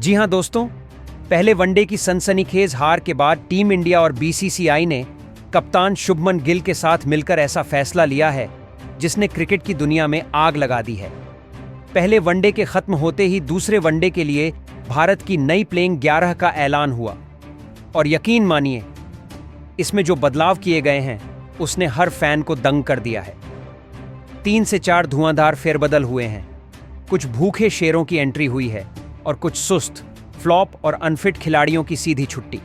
जी हां दोस्तों, पहले वनडे की सनसनीखेज हार के बाद टीम इंडिया और बीसीसीआई ने कप्तान शुभमन गिल के साथ मिलकर ऐसा फैसला लिया है जिसने क्रिकेट की दुनिया में आग लगा दी है। पहले वनडे के खत्म होते ही दूसरे वनडे के लिए भारत की नई प्लेइंग 11 का ऐलान हुआ और यकीन मानिए, इसमें जो बदलाव किए गए हैं उसने हर फैन को दंग कर दिया है। 3 से 4 धुआंधार फेरबदल हुए हैं, कुछ भूखे शेरों की एंट्री हुई है और कुछ सुस्त, फ्लॉप और अनफिट खिलाड़ियों की सीधी छुट्टी।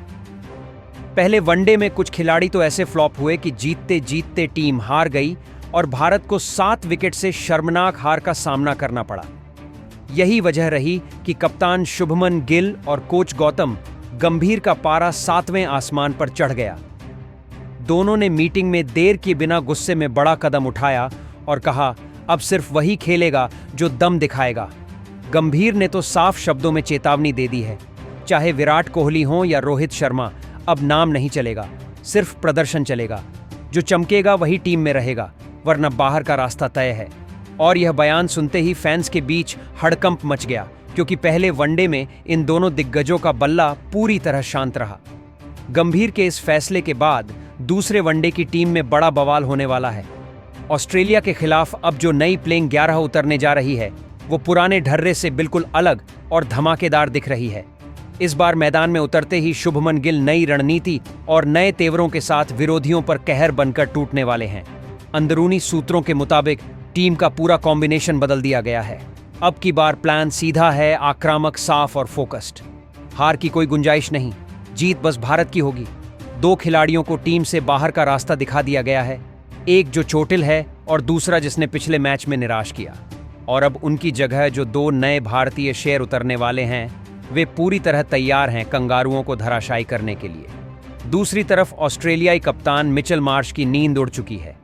पहले वनडे में कुछ खिलाड़ी तो ऐसे फ्लॉप हुए कि जीतते जीतते टीम हार गई और भारत को 7 विकेट से शर्मनाक हार का सामना करना पड़ा। यही वजह रही कि कप्तान शुभमन गिल और कोच गौतम गंभीर का पारा 7वें आसमान पर चढ़ गया। दोनों ने मीटिंग में देर किए बिना गुस्से में बड़ा कदम उठाया और कहा, अब सिर्फ वही खेलेगा जो दम दिखाएगा। गंभीर ने तो साफ शब्दों में चेतावनी दे दी है, चाहे विराट कोहली हो या रोहित शर्मा, अब नाम नहीं चलेगा, सिर्फ प्रदर्शन चलेगा। जो चमकेगा वही टीम में रहेगा, वरना बाहर का रास्ता तय है। और यह बयान सुनते ही फैंस के बीच हड़कंप मच गया, क्योंकि पहले वनडे में इन दोनों दिग्गजों का बल्ला पूरी तरह शांत रहा। गंभीर के इस फैसले के बाद दूसरे वनडे की टीम में बड़ा बवाल होने वाला है। ऑस्ट्रेलिया के खिलाफ अब जो नई प्लेइंग 11 उतरने जा रही है वो पुराने ढर्रे से बिल्कुल अलग और धमाकेदार दिख रही है। इस बार मैदान में उतरते ही शुभमन गिल नई रणनीति और नए तेवरों के साथ विरोधियों पर कहर बनकर टूटने वाले हैं। अंदरूनी सूत्रों के मुताबिक टीम का पूरा कॉम्बिनेशन बदल दिया गया है। अब की बार प्लान सीधा है, आक्रामक, साफ और फोकस्ड। हार की कोई गुंजाइश नहीं, जीत बस भारत की होगी। 2 खिलाड़ियों को टीम से बाहर का रास्ता दिखा दिया गया है, एक जो चोटिल है और दूसरा जिसने पिछले मैच में निराश किया। और अब उनकी जगह जो 2 नए भारतीय शेर उतरने वाले हैं, वे पूरी तरह तैयार हैं कंगारुओं को धराशायी करने के लिए। दूसरी तरफ ऑस्ट्रेलियाई कप्तान मिचेल मार्श की नींद उड़ चुकी है।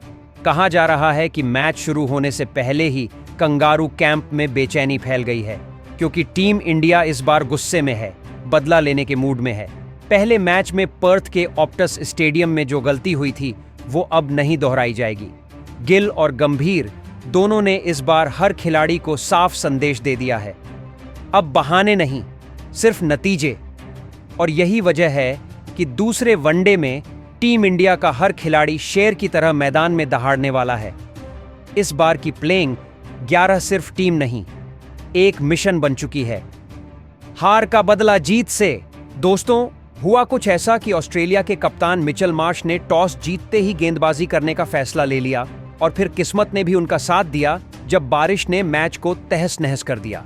कहा जा रहा है कि मैच शुरू होने से पहले ही कंगारू कैंप में बेचैनी फैल गई है, क्योंकि टीम इंडिया इस बार गुस्से में है, बदला लेने के मूड में है। पहले मैच में पर्थ के ऑप्टस स्टेडियम में जो गलती हुई थी वो अब नहीं दोहराई जाएगी। गिल और गंभीर दोनों ने इस बार हर खिलाड़ी को साफ संदेश दे दिया है, अब बहाने नहीं, सिर्फ नतीजे। और यही वजह है कि दूसरे वनडे में टीम इंडिया का हर खिलाड़ी शेर की तरह मैदान में दहाड़ने वाला है। इस बार की प्लेइंग 11 सिर्फ टीम नहीं, एक मिशन बन चुकी है। हार का बदला जीत से। दोस्तों, हुआ कुछ ऐसा कि ऑस्ट्रेलिया के कप्तान मिचेल मार्श ने टॉस जीतते ही गेंदबाजी करने का फैसला ले लिया और फिर किस्मत ने भी उनका साथ दिया जब बारिश ने मैच को तहस नहस कर दिया।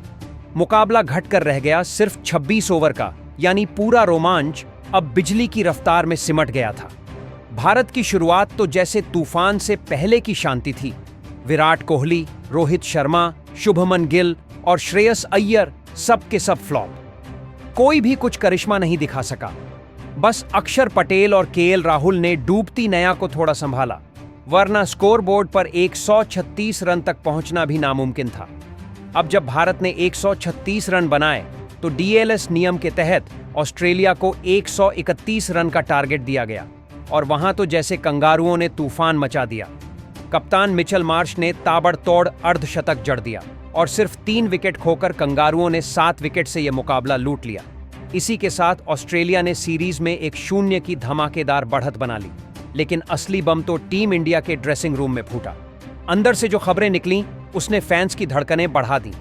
मुकाबला घटकर रह गया सिर्फ 26 ओवर का, यानी पूरा रोमांच अब बिजली की रफ्तार में सिमट गया था। भारत की शुरुआत तो जैसे तूफान से पहले की शांति थी। विराट कोहली, रोहित शर्मा, शुभमन गिल और श्रेयस अय्यर सब के सब फ्लॉप। कोई भी कुछ करिश्मा नहीं दिखा सका। बस अक्षर पटेल और केएल राहुल ने डूबती नया को थोड़ा संभाला, वरना स्कोरबोर्ड पर 136 रन तक पहुंचना भी नामुमकिन था। अब जब भारत ने 136 रन बनाए तो डीएलएस नियम के तहत ऑस्ट्रेलिया को 131 रन का टारगेट दिया गया और वहां तो जैसे कंगारुओं ने तूफान मचा दिया। कप्तान मिचेल मार्श ने ताबड़तोड़ अर्धशतक जड़ दिया और सिर्फ 3 विकेट खोकर कंगारुओं ने 7 विकेट से यह मुकाबला लूट लिया। इसी के साथ ऑस्ट्रेलिया ने सीरीज में एक 0 की धमाकेदार बढ़त बना ली, लेकिन असली बम तो टीम इंडिया के ड्रेसिंग रूम में फूटा। अंदर से जो खबरें निकलीं उसने फैंस की धड़कनें बढ़ा दी।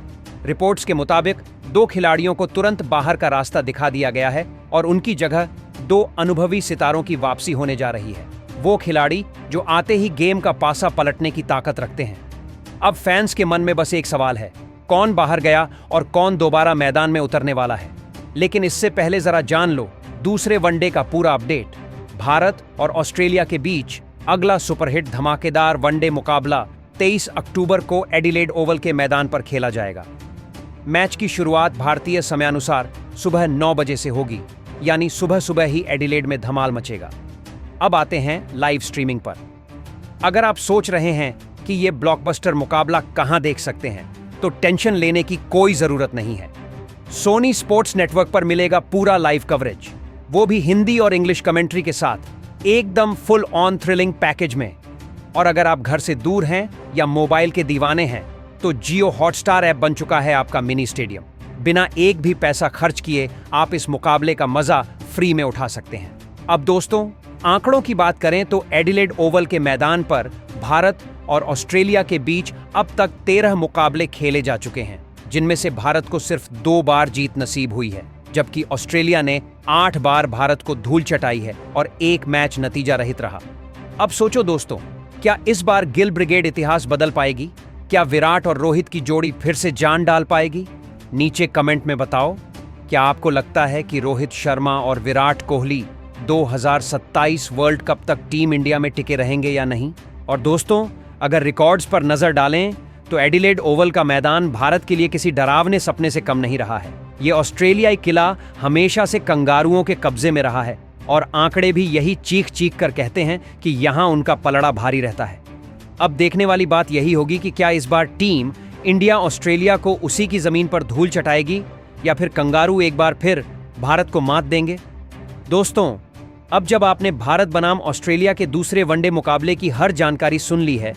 रिपोर्ट्स के मुताबिक 2 खिलाड़ियों को तुरंत बाहर का रास्ता दिखा दिया गया है और उनकी जगह 2 अनुभवी सितारों की वापसी होने जा रही है। वो खिलाड़ी जो आते ही गेम का पासा पलटने की ताकत रखते हैं। अब फैंस के मन में बस एक सवाल है, कौन बाहर गया और कौन दोबारा मैदान में उतरने वाला है। लेकिन इससे पहले जरा जान लो दूसरे वनडे का पूरा अपडेट। भारत और ऑस्ट्रेलिया के बीच अगला सुपरहिट धमाकेदार वनडे मुकाबला 23 अक्टूबर को एडिलेड ओवल के मैदान पर खेला जाएगा। मैच की शुरुआत भारतीय समयानुसार सुबह 9 बजे से होगी, यानी सुबह सुबह ही एडिलेड में धमाल मचेगा। अब आते हैं लाइव स्ट्रीमिंग पर। अगर आप सोच रहे हैं कि ये ब्लॉकबस्टर मुकाबला कहां देख सकते हैं, तो टेंशन लेने की कोई जरूरत नहीं है। सोनी स्पोर्ट्स नेटवर्क पर मिलेगा पूरा लाइव कवरेज, वो भी हिंदी और इंग्लिश कमेंट्री के साथ, एकदम फुल ऑन थ्रिलिंग पैकेज में। और अगर आप घर से दूर हैं या मोबाइल के दीवाने हैं तो जियो हॉटस्टार ऐप बन चुका है आपका मिनी स्टेडियम। बिना एक भी पैसा खर्च किए आप इस मुकाबले का मजा फ्री में उठा सकते हैं। अब दोस्तों, आंकड़ों की बात करें तो एडिलेड ओवल के मैदान पर भारत और ऑस्ट्रेलिया के बीच अब तक 13 मुकाबले खेले जा चुके हैं, जिनमें से भारत को सिर्फ 2 बार जीत नसीब हुई है, जबकि ऑस्ट्रेलिया ने 8 बार भारत को धूल चटाई है और 1 मैच नतीजा रहित रहा। अब सोचो दोस्तों, क्या इस बार गिल ब्रिगेड इतिहास बदल पाएगी? क्या विराट और रोहित की जोड़ी फिर से जान डाल पाएगी? नीचे कमेंट में बताओ, क्या आपको लगता है कि रोहित शर्मा और विराट कोहली 2027 वर्ल्ड कप तक टीम इंडिया में टिके रहेंगे या नहीं? और दोस्तों, अगर रिकॉर्ड्स पर नजर डालें तो एडिलेड ओवल का मैदान भारत के लिए किसी डरावने सपने से कम नहीं रहा है। ये ऑस्ट्रेलियाई किला हमेशा से कंगारुओं के कब्जे में रहा है और आंकड़े भी यही चीख चीख कर कहते हैं कि यहां उनका पलड़ा भारी रहता है। अब देखने वाली बात यही होगी कि क्या इस बार टीम इंडिया ऑस्ट्रेलिया को उसी की जमीन पर धूल चटाएगी या फिर कंगारू एक बार फिर भारत को मात देंगे? दोस्तों, अब जब आपने भारत बनाम ऑस्ट्रेलिया के दूसरे वनडे मुकाबले की हर जानकारी सुन ली है,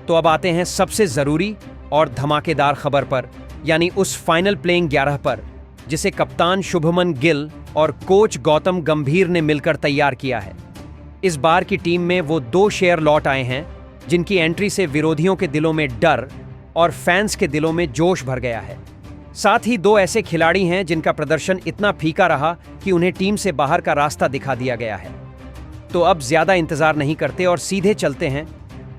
तो अब आते हैं सबसे जरूरी और धमाकेदार खबर पर, यानी उस फाइनल प्लेइंग 11 पर, जिसे कप्तान शुभमन गिल और कोच गौतम गंभीर ने मिलकर तैयार किया है। इस बार की टीम में वो 2 शेयर लौट आए हैं जिनकी एंट्री से विरोधियों के दिलों में डर और फैंस के दिलों में जोश भर गया है। साथ ही 2 ऐसे खिलाड़ी हैं जिनका प्रदर्शन इतना फीका रहा कि उन्हें टीम से बाहर का रास्ता दिखा दिया गया है। तो अब ज्यादा इंतजार नहीं करते और सीधे चलते हैं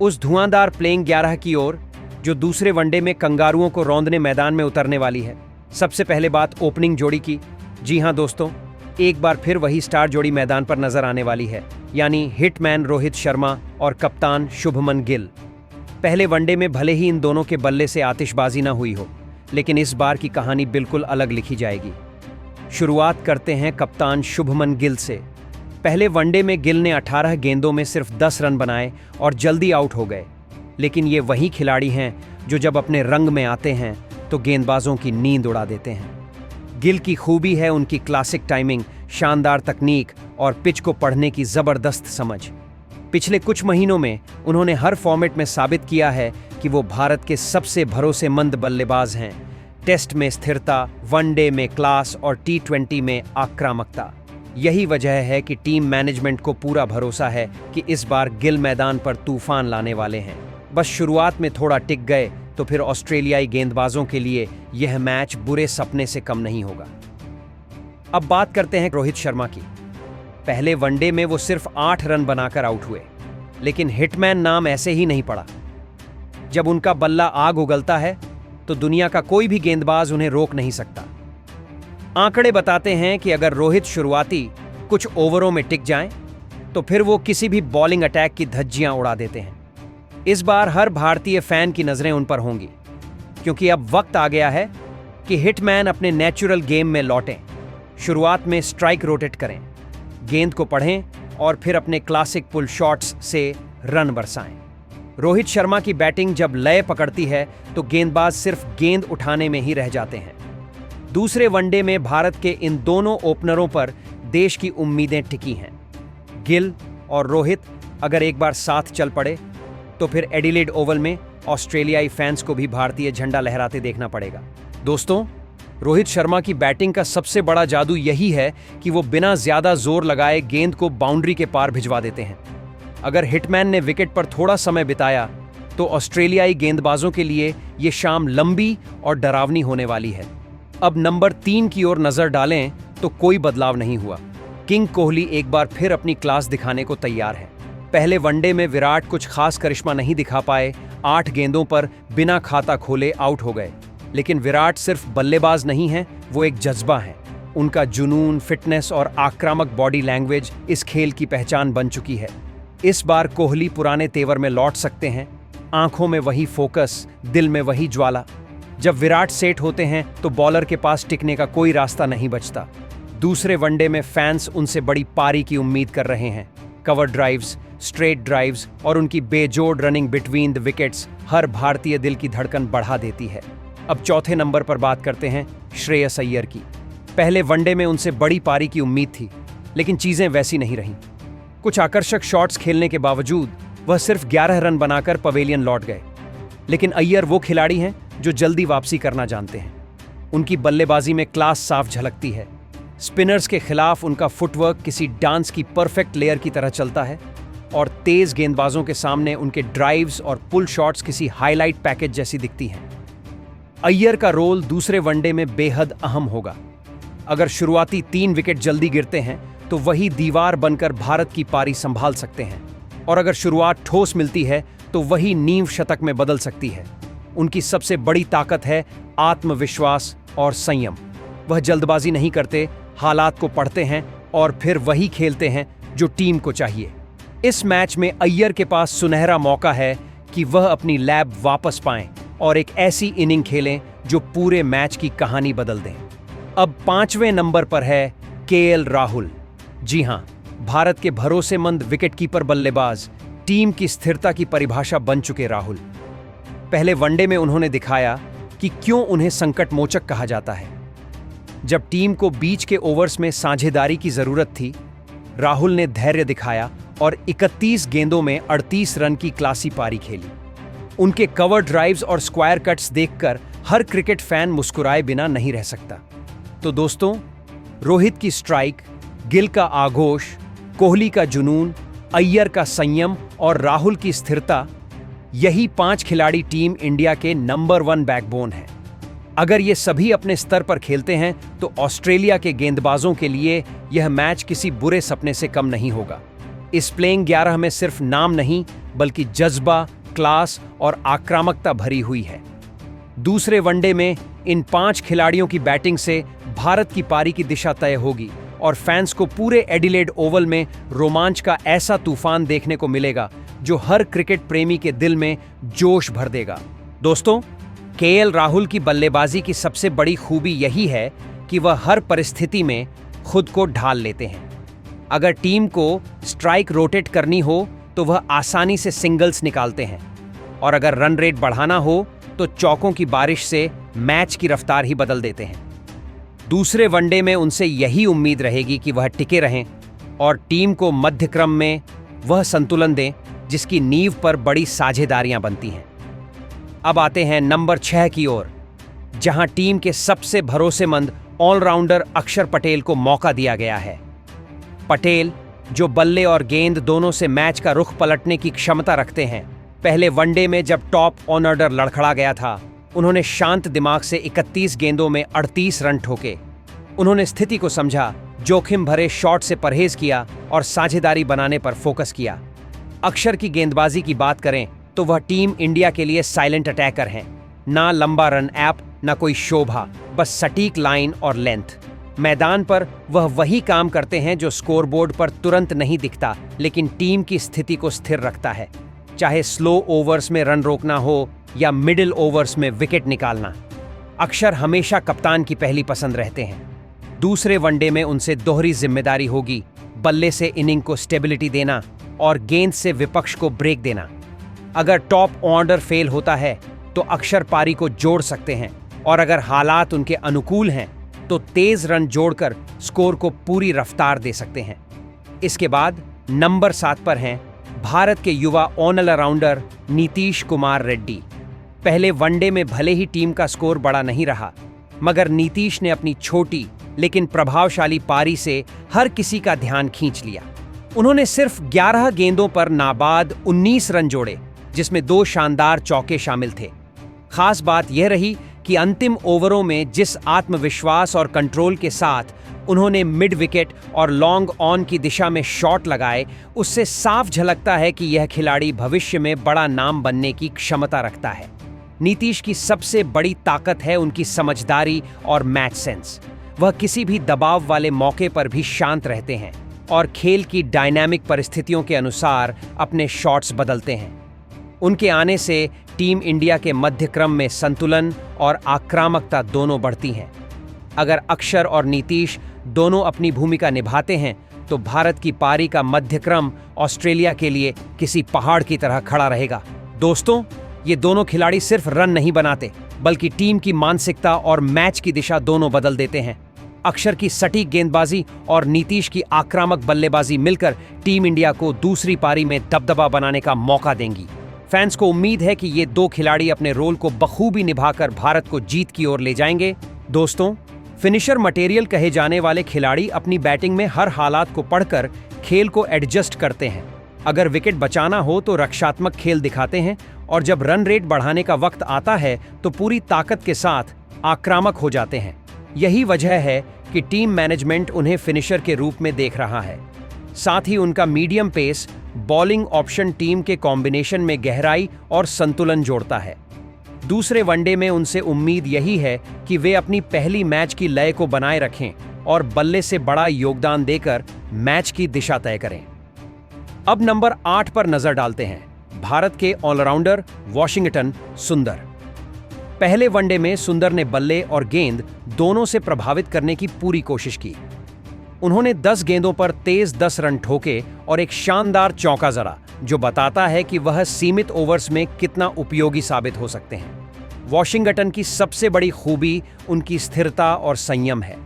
उस धुआंधार प्लेइंग 11 की ओर, जो दूसरे वनडे में कंगारुओं को रौंदने मैदान में उतरने वाली है। सबसे पहले बात ओपनिंग जोड़ी की। जी हां दोस्तों, एक बार फिर वही स्टार जोड़ी मैदान पर नजर आने वाली है, यानी हिटमैन रोहित शर्मा और कप्तान शुभमन गिल। पहले वनडे में भले ही इन दोनों के बल्ले से आतिशबाजी ना हुई हो, लेकिन इस बार की कहानी बिल्कुल अलग लिखी जाएगी। शुरुआत करते हैं कप्तान शुभमन गिल से। पहले वनडे में गिल ने 18 गेंदों में सिर्फ 10 रन बनाए और जल्दी आउट हो गए, लेकिन ये वही खिलाड़ी हैं जो जब अपने रंग में आते हैं तो गेंदबाजों की नींद उड़ा देते हैं। गिल की खूबी है उनकी क्लासिक टाइमिंग, शानदार तकनीक और पिच को पढ़ने की जबरदस्त समझ। पिछले कुछ महीनों में उन्होंने हर फॉर्मेट में साबित किया है कि वो भारत के सबसे भरोसेमंद बल्लेबाज हैं। टेस्ट में स्थिरता, वनडे में क्लास और T20 में आक्रामकता। यही वजह है कि टीम मैनेजमेंट को पूरा भरोसा है कि इस बार गिल मैदान पर तूफान लाने वाले हैं। बस शुरुआत में थोड़ा टिक गए तो फिर ऑस्ट्रेलियाई गेंदबाजों के लिए यह मैच बुरे सपने से कम नहीं होगा। अब बात करते हैं रोहित शर्मा की। पहले वनडे में वो सिर्फ 8 रन बनाकर आउट हुए, लेकिन हिटमैन नाम ऐसे ही नहीं पड़ा। जब उनका बल्ला आग उगलता है तो दुनिया का कोई भी गेंदबाज उन्हें रोक नहीं सकता। आंकड़े बताते हैं कि अगर रोहित शुरुआती कुछ ओवरों में टिक जाएं, तो फिर वो किसी भी बॉलिंग अटैक की धज्जियां उड़ा देते हैं। इस बार हर भारतीय फैन की नजरें उन पर होंगी, क्योंकि अब वक्त आ गया है कि हिटमैन अपने नेचुरल गेम में लौटें। शुरुआत में स्ट्राइक रोटेट करें, गेंद को पढ़ें और फिर अपने क्लासिक पुल शॉट्स से रन बरसाएं। रोहित शर्मा की बैटिंग जब लय पकड़ती है तो गेंदबाज सिर्फ गेंद उठाने में ही रह जाते हैं। दूसरे वनडे में भारत के इन दोनों ओपनरों पर देश की उम्मीदें टिकी हैं। गिल और रोहित अगर एक बार साथ चल पड़े तो फिर एडिलेड ओवल में ऑस्ट्रेलियाई फैंस को भी भारतीय झंडा लहराते देखना पड़ेगा। दोस्तों, रोहित शर्मा की बैटिंग का सबसे बड़ा जादू यही है कि वो बिना ज्यादा जोर लगाए गेंद को बाउंड्री के पार भिजवा देते हैं। अगर हिटमैन ने विकेट पर थोड़ा समय बिताया तो ऑस्ट्रेलियाई गेंदबाजों के लिए ये शाम लंबी और डरावनी होने वाली है। अब नंबर 3 की ओर नजर डालें तो कोई बदलाव नहीं हुआ। किंग कोहली एक बार फिर अपनी क्लास दिखाने को तैयार है। पहले वनडे में विराट कुछ खास करिश्मा नहीं दिखा पाए, 8 गेंदों पर बिना खाता खोले आउट हो गए। लेकिन विराट सिर्फ बल्लेबाज नहीं है, वो एक जज्बा है। उनका जुनून, फिटनेस और आक्रामक बॉडी लैंग्वेज इस खेल की पहचान बन चुकी है। इस बार कोहली पुराने तेवर में लौट सकते हैं। आंखों में वही फोकस, दिल में वही ज्वाला। जब विराट सेट होते हैं तो बॉलर के पास टिकने का कोई रास्ता नहीं बचता। दूसरे वनडे में फैंस उनसे बड़ी पारी की उम्मीद कर रहे हैं। कवर ड्राइव्स, स्ट्रेट ड्राइव्स और उनकी बेजोड़ रनिंग बिटवीन द विकेट्स हर भारतीय दिल की धड़कन बढ़ा देती है। अब चौथे नंबर पर बात करते हैं श्रेयस अय्यर की। पहले वनडे में उनसे बड़ी पारी की उम्मीद थी, लेकिन चीजें वैसी नहीं रहीं। कुछ आकर्षक शॉट्स खेलने के बावजूद वह सिर्फ 11 रन बनाकर पवेलियन लौट गए। लेकिन अय्यर वो खिलाड़ी हैं जो जल्दी वापसी करना जानते हैं। उनकी बल्लेबाजी में क्लास साफ झलकती है। स्पिनर्स के खिलाफ उनका फुटवर्क किसी डांस की परफेक्ट लेयर की तरह चलता है और तेज गेंदबाजों के सामने उनके ड्राइव्स और पुल शॉट्स किसी हाईलाइट पैकेज जैसी दिखती हैं। अय्यर का रोल दूसरे वनडे में बेहद अहम होगा। अगर शुरुआती 3 विकेट जल्दी गिरते हैं तो वही दीवार बनकर भारत की पारी संभाल सकते हैं, और अगर शुरुआत ठोस मिलती है तो वही नींव शतक में बदल सकती है। उनकी सबसे बड़ी ताकत है आत्मविश्वास और संयम। वह जल्दबाजी नहीं करते, हालात को पढ़ते हैं और फिर वही खेलते हैं जो टीम को चाहिए। इस मैच में अय्यर के पास सुनहरा मौका है कि वह अपनी लैब वापस पाएं और एक ऐसी इनिंग खेलें जो पूरे मैच की कहानी बदल दें। अब 5वें नंबर पर है केएल राहुल। जी हां, भारत के भरोसेमंद विकेटकीपर बल्लेबाज, टीम की स्थिरता की परिभाषा बन चुके राहुल। पहले वनडे में उन्होंने दिखाया कि क्यों उन्हें संकट मोचक कहा जाता है। जब टीम को बीच के ओवर्स में साझेदारी की जरूरत थी, राहुल ने धैर्य दिखाया और 31 गेंदों में 38 रन की क्लासी पारी खेली। उनके कवर ड्राइव्स और स्क्वायर कट्स देखकर हर क्रिकेट फैन मुस्कुराए बिना नहीं रह सकता। तो दोस्तों, रोहित की स्ट्राइक, गिल का आगोश, कोहली का जुनून, अय्यर का संयम और राहुल की स्थिरता, यही 5 खिलाड़ी टीम इंडिया के नंबर 1 बैकबोन हैं। अगर ये सभी अपने स्तर पर खेलते हैं तो ऑस्ट्रेलिया के गेंदबाजों के लिए यह मैच किसी बुरे सपने से कम नहीं होगा। इस प्लेइंग 11 में सिर्फ नाम नहीं बल्कि जज्बा, क्लास और आक्रामकता भरी हुई है। दूसरे वनडे में इन 5 खिलाड़ियों की बैटिंग से भारत की पारी की दिशा तय होगी और फैंस को पूरे एडिलेड ओवल में रोमांच का ऐसा तूफान देखने को मिलेगा जो हर क्रिकेट प्रेमी के दिल में जोश भर देगा। दोस्तों, केएल राहुल की बल्लेबाजी की सबसे बड़ी खूबी यही है कि वह हर परिस्थिति में खुद को ढाल लेते हैं। अगर टीम को स्ट्राइक रोटेट करनी हो तो वह आसानी से सिंगल्स निकालते हैं, और अगर रन रेट बढ़ाना हो तो चौकों की बारिश से मैच की रफ्तार ही बदल देते हैं। दूसरे वनडे में उनसे यही उम्मीद रहेगी कि वह टिके रहें और टीम को मध्य क्रम में वह संतुलन दें जिसकी नींव पर बड़ी साझेदारियां बनती हैं। अब आते हैं नंबर 6 की ओर, जहां टीम के सबसे भरोसेमंद ऑलराउंडर अक्षर पटेल को मौका दिया गया है। पटेल, जो बल्ले और गेंद दोनों से मैच का रुख पलटने की क्षमता रखते हैं, पहले वनडे में जब टॉप ऑर्डर लड़खड़ा गया था, उन्होंने शांत दिमाग से 31 गेंदों में 38 रन ठोके। उन्होंने स्थिति को समझा, जोखिम भरे शॉट से परहेज किया और साझेदारी बनाने पर फोकस किया। अक्षर की गेंदबाजी की बात करें तो वह टीम इंडिया के लिए साइलेंट अटैकर हैं। ना लंबा रन ऐप, ना कोई शोभा, बस सटीक लाइन और लेंथ। मैदान पर वह वही काम करते हैं जो स्कोरबोर्ड पर तुरंत नहीं दिखता, लेकिन टीम की स्थिति को स्थिर रखता है। चाहे स्लो ओवर्स में रन रोकना हो या मिडिल ओवर्स में विकेट निकालना, अक्षर हमेशा कप्तान की पहली पसंद रहते हैं। दूसरे वनडे में उनसे दोहरी जिम्मेदारी होगी, बल्ले से इनिंग को स्टेबिलिटी देना और गेंद से विपक्ष को ब्रेक देना। अगर टॉप ऑर्डर फेल होता है तो अक्षर पारी को जोड़ सकते हैं, और अगर हालात उनके अनुकूल हैं तो तेज रन जोड़कर स्कोर को पूरी रफ्तार दे सकते हैं। इसके बाद नंबर 7 पर हैं भारत के युवा ऑलराउंडर नीतीश कुमार रेड्डी। पहले वनडे में भले ही टीम का स्कोर बड़ा नहीं रहा, मगर नीतीश ने अपनी छोटी लेकिन प्रभावशाली पारी से हर किसी का ध्यान खींच लिया। उन्होंने सिर्फ 11 गेंदों पर नाबाद 19 रन जोड़े, जिसमें 2 शानदार चौके शामिल थे। खास बात यह रही कि अंतिम ओवरों में जिस आत्मविश्वास और कंट्रोल के साथ उन्होंने मिड विकेट और लॉन्ग ऑन की दिशा में शॉट लगाए, उससे साफ झलकता है कि यह खिलाड़ी भविष्य में बड़ा नाम बनने की क्षमता रखता है। नीतीश की सबसे बड़ी ताकत है उनकी समझदारी और मैच सेंस। वह किसी भी दबाव वाले मौके पर भी शांत रहते हैं और खेल की डायनामिक परिस्थितियों के अनुसार अपने शॉट्स बदलते हैं। उनके आने से टीम इंडिया के मध्य क्रम में संतुलन और आक्रामकता दोनों बढ़ती हैं। अगर अक्षर और नीतीश दोनों अपनी भूमिका निभाते हैं तो भारत की पारी का मध्य क्रम ऑस्ट्रेलिया के लिए किसी पहाड़ की तरह खड़ा रहेगा। दोस्तों, ये दोनों खिलाड़ी सिर्फ रन नहीं बनाते, बल्कि टीम की मानसिकता और मैच की दिशा दोनों बदल देते हैं। अक्षर की सटीक गेंदबाजी और नीतीश की आक्रामक बल्लेबाजी मिलकर टीम इंडिया को दूसरी पारी में दबदबा बनाने का मौका देंगी। फैंस को उम्मीद है कि ये 2 खिलाड़ी अपने रोल को बखूबी निभाकर भारत को जीत की ओर ले जाएंगे। दोस्तों, फिनिशर मटेरियल कहे जाने वाले खिलाड़ी अपनी बैटिंग में हर हालात को पढ़कर खेल को एडजस्ट करते हैं। अगर विकेट बचाना हो तो रक्षात्मक खेल दिखाते हैं, और जब रन रेट बढ़ाने का वक्त आता है तो पूरी ताकत के साथ आक्रामक हो जाते हैं। यही वजह है कि टीम मैनेजमेंट उन्हें फिनिशर के रूप में देख रहा है। साथ ही उनका medium pace bowling option team के कॉम्बिनेशन में गहराई और संतुलन जोड़ता है। दूसरे वनडे में उनसे उम्मीद यही है कि वे अपनी पहली मैच की लय को बनाए रखें और बल्ले से बड़ा योगदान देकर मैच की दिशा तय करें। अब नंबर 8 पर नजर डालते हैं, भारत के ऑलराउंडर वॉशिंगटन सुंदर। पहले वनडे में सुंदर ने बल्ले और गेंद दोनों से प्रभावित करने की पूरी कोशिश की। उन्होंने 10 गेंदों पर तेज 10 रन ठोके और एक शानदार चौका जड़ा, जो बताता है कि वह सीमित ओवर्स में कितना उपयोगी साबित हो सकते हैं। वॉशिंगटन की सबसे बड़ी खूबी उनकी स्थिरता और संयम है।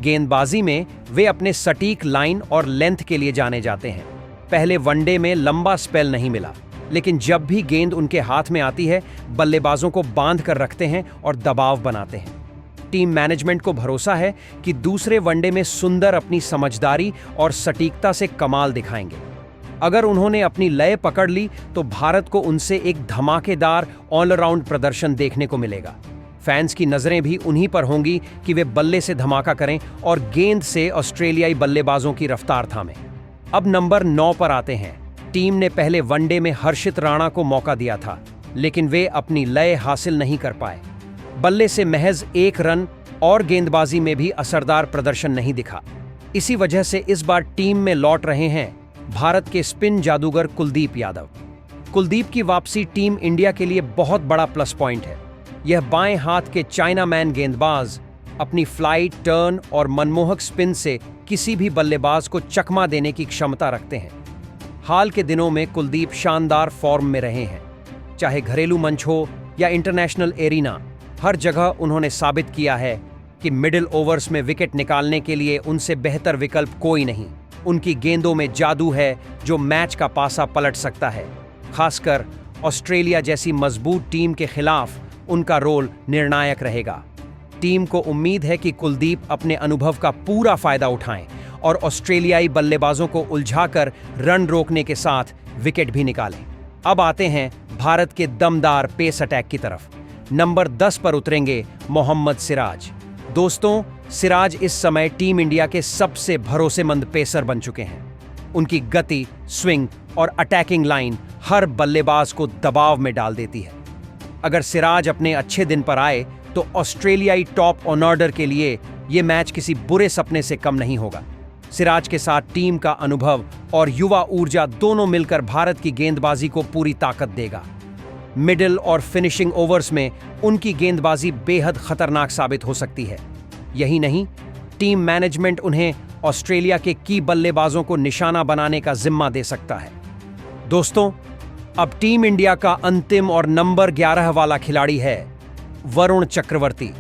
गेंदबाजी में वे अपने सटीक लाइन और लेंथ के लिए जाने जाते हैं। पहले वनडे में लंबा स्पेल नहीं मिला, लेकिन जब भी गेंद उनके हाथ में आती है, बल्लेबाजों को बांध कर रखते हैं और दबाव बनाते हैं। टीम मैनेजमेंट को भरोसा है कि दूसरे वनडे में सुंदर अपनी समझदारी और सटीकता से कमाल दिखाएंगे। अगर उन्होंने अपनी लय पकड़ ली तो भारत को उनसे एक धमाकेदार ऑलराउंड प्रदर्शन देखने को मिलेगा। फैंस की नजरें भी उन्हीं पर होंगी कि वे बल्ले से धमाका करें और गेंद से ऑस्ट्रेलियाई बल्लेबाजों की रफ्तार थामें। अब नंबर 9 पर आते हैं। टीम ने पहले वनडे में हर्षित राणा को मौका दिया था, लेकिन वे अपनी लय हासिल नहीं कर पाए। बल्ले से महज 1 रन और गेंदबाजी में भी असरदार प्रदर्शन नहीं दिखा। इसी वजह से इस बार टीम में लौट रहे हैं भारत के स्पिन जादूगर कुलदीप यादव। कुलदीप की वापसी टीम इंडिया के लिए बहुत बड़ा प्लस पॉइंट है। यह बाएं हाथ के चाइना मैन गेंदबाज अपनी फ्लाइट, टर्न और मनमोहक स्पिन से किसी भी बल्लेबाज को चकमा देने की क्षमता रखते हैं। हाल के दिनों में कुलदीप शानदार फॉर्म में रहे हैं। चाहे घरेलू मंच हो या इंटरनेशनल एरिना, हर जगह उन्होंने साबित किया है कि मिडिल ओवर्स में विकेट निकालने के लिए उनसे बेहतर विकल्प कोई नहीं। उनकी गेंदों में जादू है जो मैच का पासा पलट सकता है। खासकर ऑस्ट्रेलिया जैसी मजबूत टीम के खिलाफ उनका रोल निर्णायक रहेगा। टीम को उम्मीद है कि कुलदीप अपने अनुभव का पूरा फायदा उठाएं और ऑस्ट्रेलियाई बल्लेबाजों को उलझाकर रन रोकने के साथ विकेट भी निकालें। अब आते हैं भारत के दमदार पेस अटैक की तरफ। नंबर 10 पर उतरेंगे मोहम्मद सिराज। दोस्तों, सिराज इस समय टीम इंडिया के सबसे भरोसेमंद पेसर बन चुके हैं। उनकी गति, स्विंग और अटैकिंग लाइन हर बल्लेबाज को दबाव में डाल देती है। अगर सिराज अपने अच्छे दिन पर आए तो ऑस्ट्रेलियाई टॉप ऑर्डर के लिए यह मैच किसी बुरे सपने से कम नहीं होगा। सिराज के साथ टीम का अनुभव और युवा ऊर्जा दोनों मिलकर भारत की गेंदबाजी को पूरी ताकत देगा। मिडिल और फिनिशिंग ओवर्स में उनकी गेंदबाजी बेहद खतरनाक साबित हो सकती है। यही नहीं, टीम मैनेजमेंट उन्हें ऑस्ट्रेलिया के की बल्लेबाजों को निशाना बनाने का जिम्मा दे सकता है। दोस्तों, अब टीम इंडिया का अंतिम और नंबर 11 वाला खिलाड़ी है वरुण चक्रवर्ती।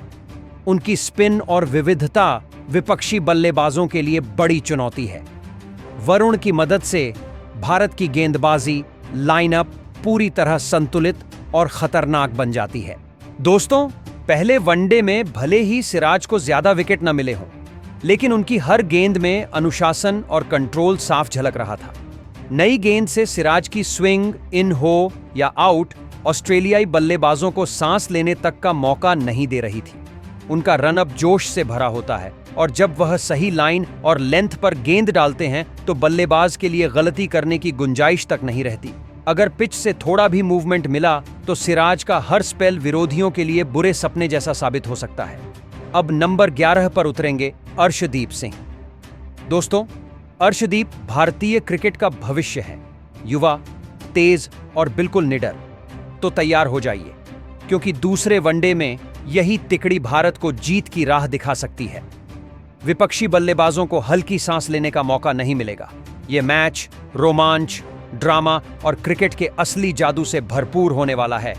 उनकी स्पिन और विविधता विपक्षी बल्लेबाजों के लिए बड़ी चुनौती है। वरुण की मदद से भारत की गेंदबाजी लाइनअप पूरी तरह संतुलित और खतरनाक बन जाती है। दोस्तों, पहले वनडे में भले ही सिराज को ज्यादा विकेट न मिले हों, लेकिन उनकी हर गेंद में अनुशासन और कंट्रोल साफ झलक रहा था। नई गेंद से सिराज की स्विंग इन हो या आउट ऑस्ट्रेलियाई बल्लेबाजों को सांस लेने तक का मौका नहीं दे रही थी। उनका रनअप जोश से भरा होता है और जब वह सही लाइन और लेंथ पर गेंद डालते हैं तो बल्लेबाज के लिए गलती करने की गुंजाइश तक नहीं रहती। अगर पिच से थोड़ा भी मूवमेंट मिला तो सिराज का हर स्पेल विरोधियों के लिए बुरे सपने जैसा साबित हो सकता है। अब नंबर 11 पर उतरेंगे अर्शदीप सिंह। दोस्तों, अर्शदीप भारतीय क्रिकेट का भविष्य है। युवा, तेज और बिल्कुल निडर। तो तैयार हो जाइए, क्योंकि दूसरे वनडे में यही तिकड़ी भारत को जीत की राह दिखा सकती है। विपक्षी बल्लेबाजों को हल्की सांस लेने का मौका नहीं मिलेगा। यह मैच रोमांच, ड्रामा और क्रिकेट के असली जादू से भरपूर होने वाला है।